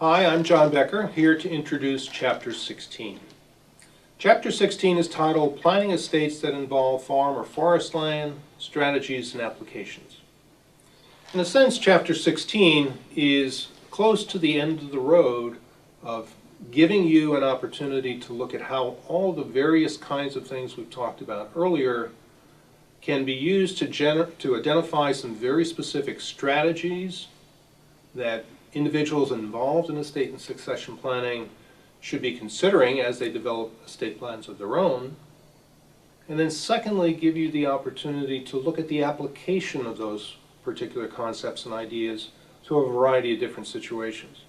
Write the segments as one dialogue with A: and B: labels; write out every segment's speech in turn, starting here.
A: Hi, I'm John Becker, here to introduce Chapter 16. Chapter 16 is titled Planning Estates that Involve Farm or Forest Land, Strategies and Applications. In a sense, Chapter 16 is close to the end of the road of giving you an opportunity to look at how all the various kinds of things we've talked about earlier can be used to identify some very specific strategies that individuals involved in estate and succession planning should be considering as they develop estate plans of their own. And then secondly, give you the opportunity to look at the application of those particular concepts and ideas to a variety of different situations.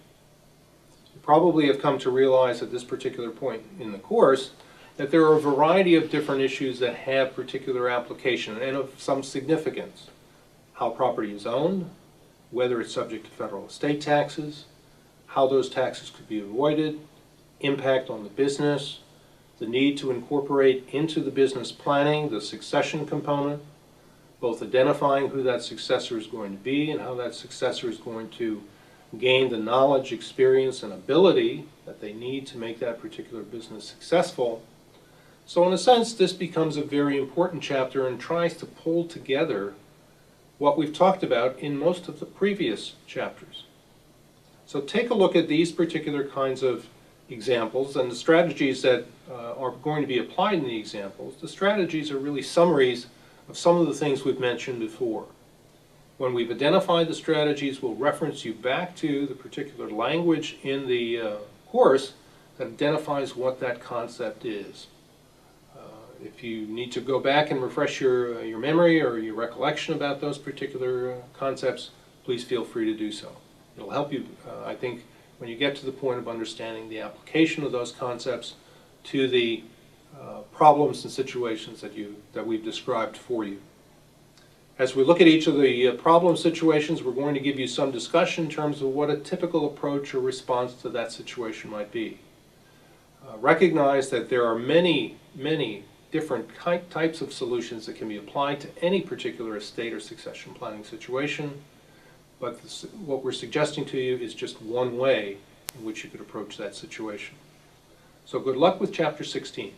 A: You probably have come to realize at this particular point in the course that there are a variety of different issues that have particular application and of some significance. How property is owned, whether it's subject to federal estate taxes, how those taxes could be avoided, impact on the business, the need to incorporate into the business planning the succession component, both identifying who that successor is going to be and how that successor is going to gain the knowledge, experience, and ability that they need to make that particular business successful. So in a sense, this becomes a very important chapter and tries to pull together what we've talked about in most of the previous chapters. So take a look at these particular kinds of examples and the strategies that are going to be applied in the examples. The strategies are really summaries of some of the things we've mentioned before. When we've identified the strategies, we'll reference you back to the particular language in the course that identifies what that concept is. If you need to go back and refresh your memory or your recollection about those particular concepts, please feel free to do so. It'll help you, I think, when you get to the point of understanding the application of those concepts to the problems and situations that we've described for you. As we look at each of the problem situations, we're going to give you some discussion in terms of what a typical approach or response to that situation might be. Recognize that there are many different types of solutions that can be applied to any particular estate or succession planning situation, but what we're suggesting to you is just one way in which you could approach that situation. So good luck with Chapter 16.